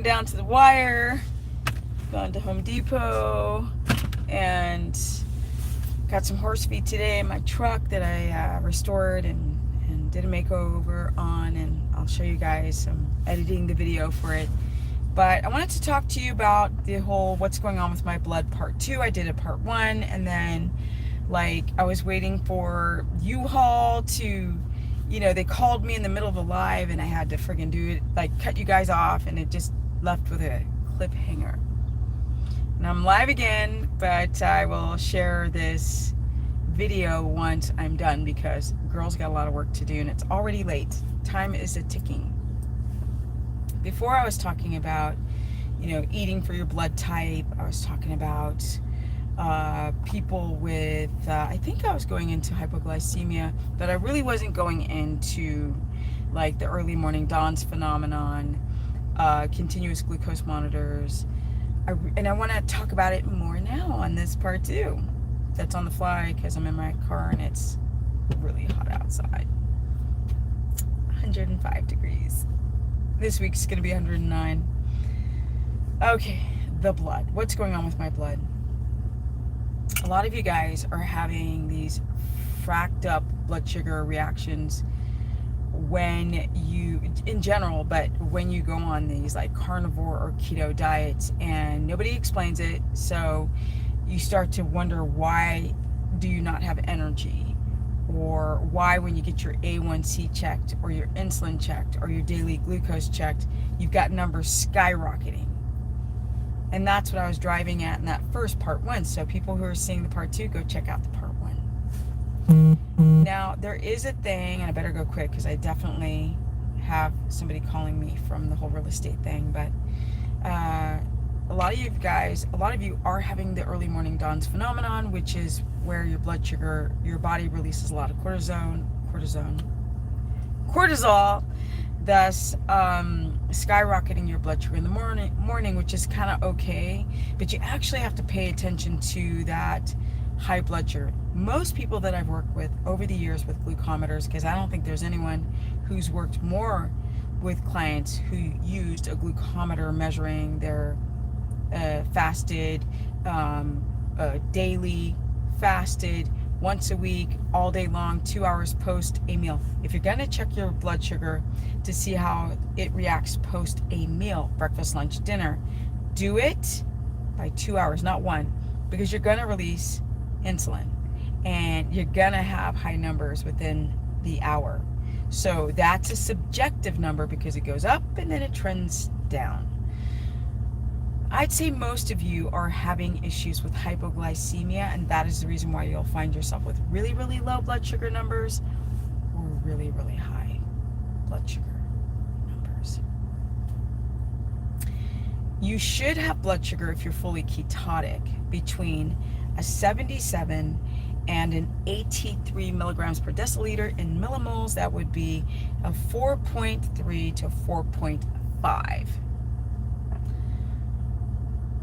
Down to the wire, gone to Home Depot, and got some horse feed today in my truck that I restored and did a makeover on, and I'll show you guys. I'm editing the video for it. But I wanted to talk to you about the whole what's going on with my blood part 2. I did a part 1, and then I was waiting for U-Haul to, they called me in the middle of a live and I had to friggin' do it, cut you guys off, and it just left with a cliffhanger. And I'm live again, but I will share this video once I'm done because girls got a lot of work to do and it's already late. Time is a ticking. Before I was talking about, eating for your blood type. I was talking about people with, I think I was going into hypoglycemia, but I really wasn't going into the early morning dawns phenomenon, continuous glucose monitors. And I want to talk about it more now on this part 2. That's on the fly because I'm in my car and it's really hot outside. 105 degrees. This week's going to be 109. Okay, the blood. What's going on with my blood? A lot of you guys are having these fracked up blood sugar reactions when you, in general, but when you go on these carnivore or keto diets and nobody explains it, so you start to wonder, why do you not have energy? Or why, when you get your A1C checked or your insulin checked or your daily glucose checked, you've got numbers skyrocketing. And that's what I was driving at in that first part 1. So people who are seeing the part 2, go check out the part 1. Now, there is a thing, and I better go quick because I definitely have somebody calling me from the whole real estate thing, but a lot of you are having the early morning dawns phenomenon, which is where your blood sugar, your body releases a lot of cortisol, thus skyrocketing your blood sugar in the morning, which is kind of okay, but you actually have to pay attention to that high blood sugar. Most people that I've worked with over the years with glucometers, because I don't think there's anyone who's worked more with clients who used a glucometer measuring their fasted, daily, fasted, once a week, all day long, 2 hours post a meal. If you're gonna check your blood sugar to see how it reacts post a meal, breakfast, lunch, dinner, do it by 2 hours, not 1, because you're gonna release insulin and you're gonna have high numbers within the hour. So that's a subjective number because it goes up and then it trends down. I'd say most of you are having issues with hypoglycemia, and that is the reason why you'll find yourself with really, really low blood sugar numbers or really, really high blood sugar numbers. You should have blood sugar, if you're fully ketotic, between a 77 and an 83 milligrams per deciliter. In millimoles, that would be a 4.3 to 4.5.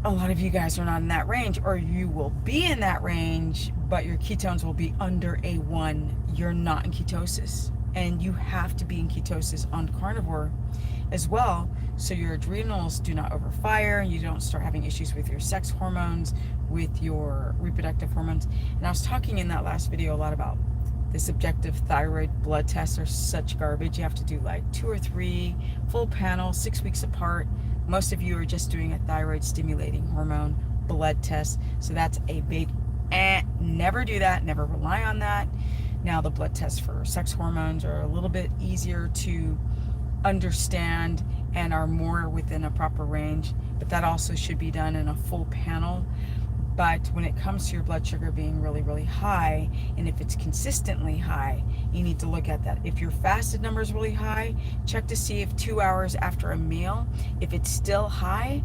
A lot of you guys are not in that range, or you will be in that range, but your ketones will be under a 1. You're not in ketosis, and you have to be in ketosis on carnivore as well, so your adrenals do not overfire, you don't start having issues with your sex hormones, with your reproductive hormones. And I was talking in that last video a lot about the subjective thyroid blood tests are such garbage. You have to do 2 or 3 full panels, 6 weeks apart. Most of you are just doing a thyroid stimulating hormone blood test. So that's a big never do that, never rely on that. Now the blood tests for sex hormones are a little bit easier to understand and are more within a proper range, but that also should be done in a full panel. But when it comes to your blood sugar being really, really high, and if it's consistently high, you need to look at that. If your fasted number is really high, check to see if 2 hours after a meal, if it's still high,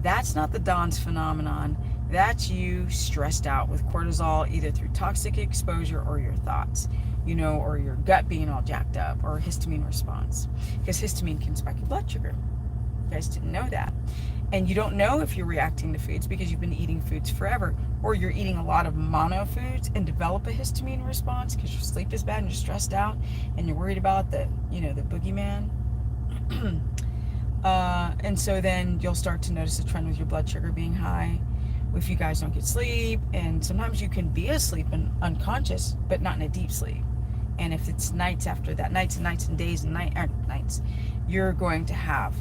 that's not the dawns phenomenon. That's you stressed out with cortisol, either through toxic exposure or your thoughts, or your gut being all jacked up, or histamine response. Because histamine can spike your blood sugar. You guys didn't know that. And you don't know if you're reacting to foods because you've been eating foods forever, or you're eating a lot of mono foods and develop a histamine response because your sleep is bad and you're stressed out and you're worried about the boogeyman. And so then you'll start to notice a trend with your blood sugar being high if you guys don't get sleep. And sometimes you can be asleep and unconscious, but not in a deep sleep. And if it's nights after that, nights and days and nights, you're going to have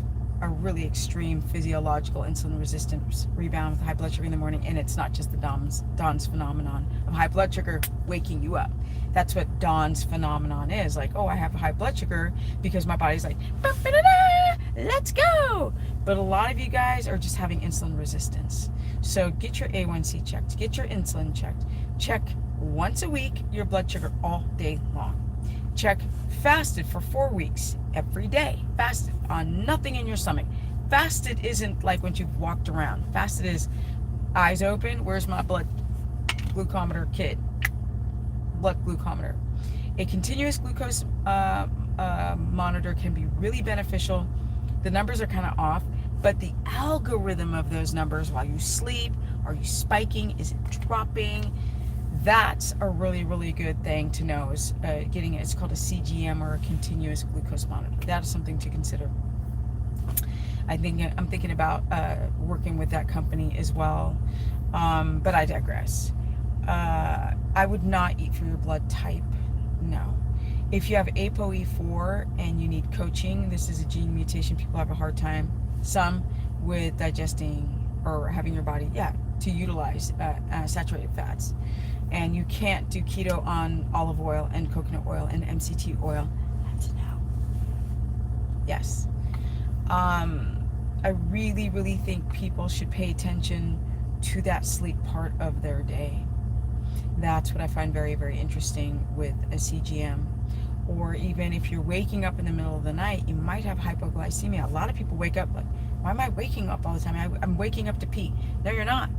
a really extreme physiological insulin resistance rebound with high blood sugar in the morning. And it's not just the Dawn's phenomenon of high blood sugar waking you up. That's what Dawn's phenomenon is. Like, oh, I have high blood sugar because my body's like, let's go. But a lot of you guys are just having insulin resistance. So get your A1C checked, get your insulin checked, check once a week your blood sugar all day long. Check fasted for 4 weeks every day. Fasted on nothing in your stomach. Fasted isn't like when you've walked around. Fasted is eyes open. Where's my blood glucometer, kid? Blood glucometer. A continuous glucose monitor can be really beneficial. The numbers are kind of off, but the algorithm of those numbers while you sleep, are you spiking? Is it dropping? That's a really, really good thing to know, is getting it. It's called a CGM, or a continuous glucose monitor. That is something to consider. I'm thinking about working with that company as well, but I digress. I would not eat for your blood type, no. If you have ApoE4 and you need coaching, this is a gene mutation. People have a hard time, some, with digesting or having your body, to utilize saturated fats. And you can't do keto on olive oil and coconut oil and MCT oil. That's a no. Yes. I really, really think people should pay attention to that sleep part of their day. That's what I find very, very interesting with a CGM. Or even if you're waking up in the middle of the night, you might have hypoglycemia. A lot of people wake up like, why am I waking up all the time? I'm waking up to pee. No, you're not.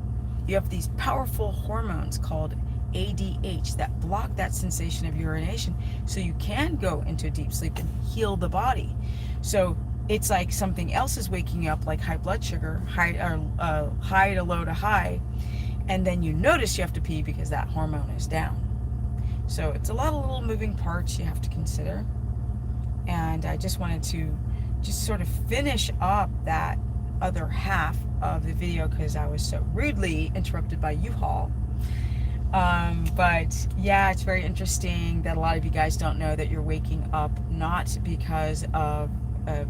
You have these powerful hormones called ADH that block that sensation of urination, so you can go into a deep sleep and heal the body. So it's like something else is waking up, like high blood sugar, high to low to high, and then you notice you have to pee because that hormone is down. So it's a lot of little moving parts you have to consider. And I just wanted to just sort of finish up that other half of the video because I was so rudely interrupted by U-Haul. But yeah, it's very interesting that a lot of you guys don't know that you're waking up not because of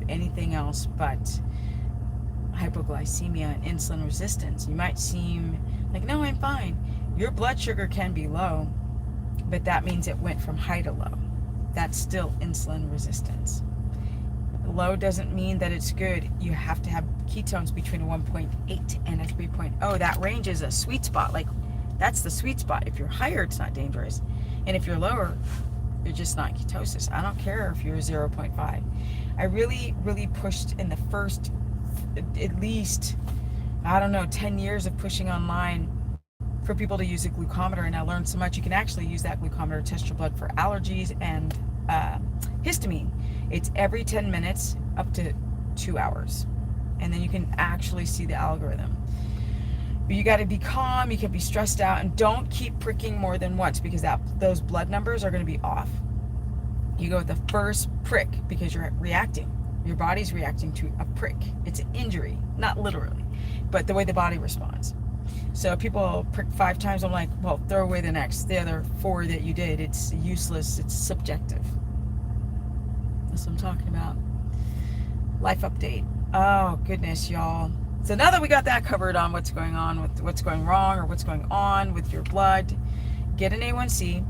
anything else but hypoglycemia and insulin resistance. You might seem like, no, I'm fine. Your blood sugar can be low, but that means it went from high to low. That's still insulin resistance. Low doesn't mean that it's good. You have to have ketones between a 1.8 and a 3.0. That range is a sweet spot. Like, that's the sweet spot. If you're higher, it's not dangerous. And if you're lower, you're just not ketosis. I don't care if you're 0.5. I really, really pushed in the first, at least, 10 years of pushing online for people to use a glucometer, and I learned so much. You can actually use that glucometer to test your blood for allergies and histamine. It's every 10 minutes up to 2 hours, and then you can actually see the algorithm. But you got to be calm, you can be stressed out, and don't keep pricking more than once, because those blood numbers are going to be off. You go with the first prick because you're reacting. Your body's reacting to a prick. It's an injury, not literally, but the way the body responds. So people prick 5 times, I'm like, well, throw away the other 4 that you did. It's useless, it's subjective. That's what I'm talking about. Life update. Oh, goodness, y'all. So now that we got that covered on what's going on with what's going wrong or what's going on with your blood, get an A1C,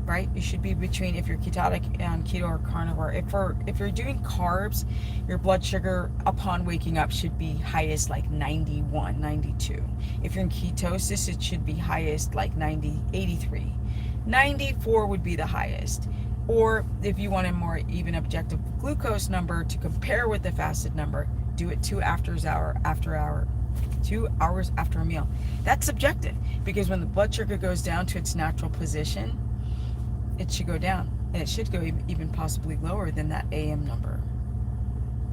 right? You should be between, if you're ketotic and keto or carnivore. If you're doing carbs, your blood sugar upon waking up should be highest like 91, 92. If you're in ketosis, it should be highest like 90, 83. 94 would be the highest. Or if you want a more even objective glucose number to compare with the fasted number, do it 2 hours after a meal. That's subjective, because when the blood sugar goes down to its natural position, it should go down, and it should go even possibly lower than that AM number.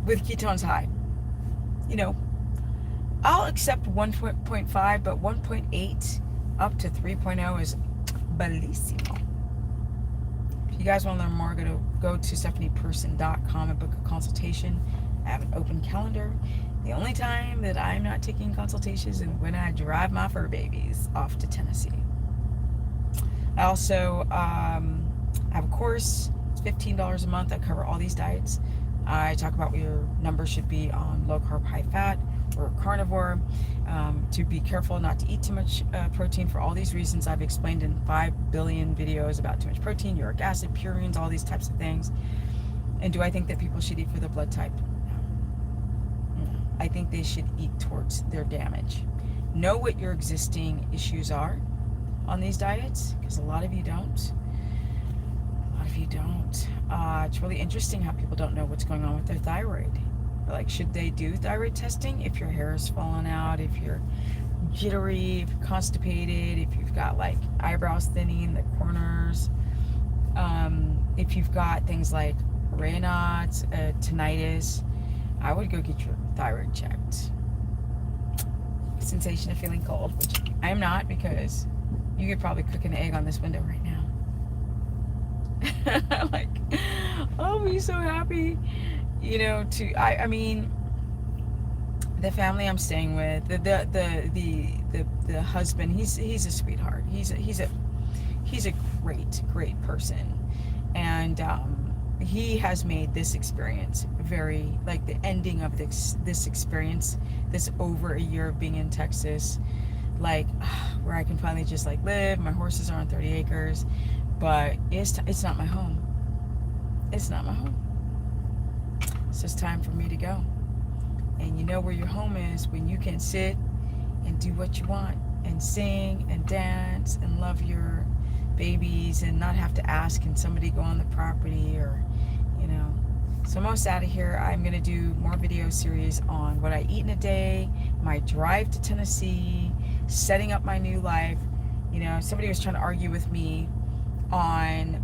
With ketones high, I'll accept 1.5, but 1.8 up to 3.0 is Bellissimo. If you guys want to learn more, go to stephanieperson.com and book a consultation. I have an open calendar. The only time that I'm not taking consultations is when I drive my fur babies off to Tennessee. I also have a course. It's $15 a month. I cover all these diets. I talk about what your number should be on low carb, high fat, or carnivore, to be careful not to eat too much protein for all these reasons I've explained in 5 billion videos about too much protein, uric acid, purines, all these types of things. And do I think that people should eat for their blood type? No. I think they should eat towards their damage. Know what your existing issues are on these diets, because a lot of you don't. It's really interesting how people don't know what's going on with their thyroid. Like, should they do thyroid testing if your hair is falling out, if you're jittery, if you're constipated, if you've got like eyebrows thinning, the corners, if you've got things like Raynaud's, tinnitus? I would go get your thyroid checked. Sensation of feeling cold, which I am not, because you could probably cook an egg on this window right now. Like, I'll be so happy, you know, I mean, the family I'm staying with, the husband, he's a sweetheart. He's a great person. And he has made this experience very, like, the ending of this experience, this over a year of being in Texas, like, where I can finally just like live. My horses are on 30 acres, but it's not my home. It's not my home. So it's time for me to go. And you know where your home is when you can sit and do what you want and sing and dance and love your babies and not have to ask, can somebody go on the property, or, you know. So I'm almost out of here. I'm going to do more video series on what I eat in a day, my drive to Tennessee, setting up my new life. You know, somebody was trying to argue with me on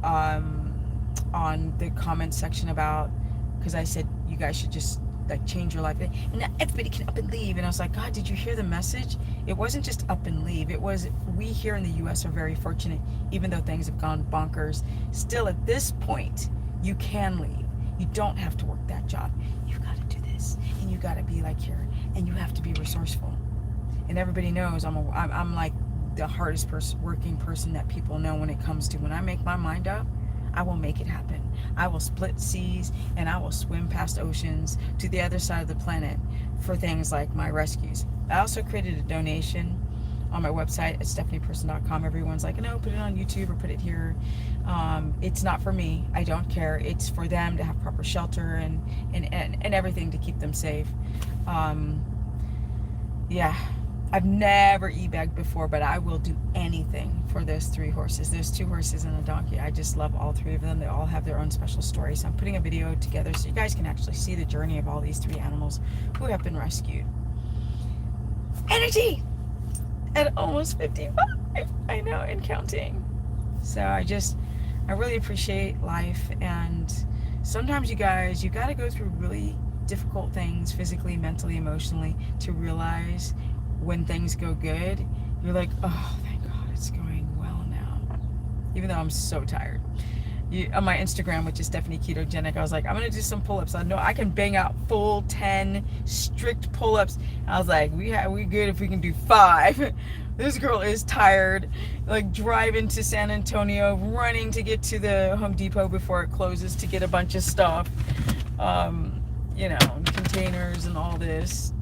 the comment section about, because I said you guys should just like change your life and everybody can up and leave, and I was like, God, did you hear the message? It wasn't just up and leave. It was, we here in the US are very fortunate, even though things have gone bonkers. Still, at this point, you can leave. You don't have to work that job. You've got to do this, and you got to be like here, and you have to be resourceful. And everybody knows I'm like the hardest working person that people know when it comes to, when I make my mind up, I will make it happen. I will split seas and I will swim past oceans to the other side of the planet for things like my rescues. I also created a donation on my website at stephanieperson.com. Everyone's like, no, put it on YouTube or put it here. It's not for me. I don't care. It's for them to have proper shelter and everything to keep them safe. Yeah. I've never e-bagged before, but I will do anything for those 3 horses. There's 2 horses and a donkey. I just love all 3 of them. They all have their own special story. So I'm putting a video together so you guys can actually see the journey of all these 3 animals who have been rescued. Energy at almost 55. I know, and counting. So I really appreciate life. And sometimes you guys, you got to go through really difficult things physically, mentally, emotionally to realize when things go good, you're like, oh, thank God it's going well now. Even though I'm so tired. On my Instagram, which is Stephanie Ketogenic, I was like, I'm going to do some pull-ups. I know I can bang out full 10 strict pull-ups. I was like, we good if we can do 5. This girl is tired, like driving to San Antonio, running to get to the Home Depot before it closes to get a bunch of stuff, you know, containers and all this.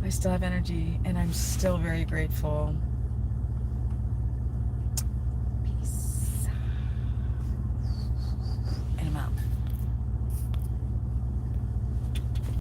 I still have energy, and I'm still very grateful.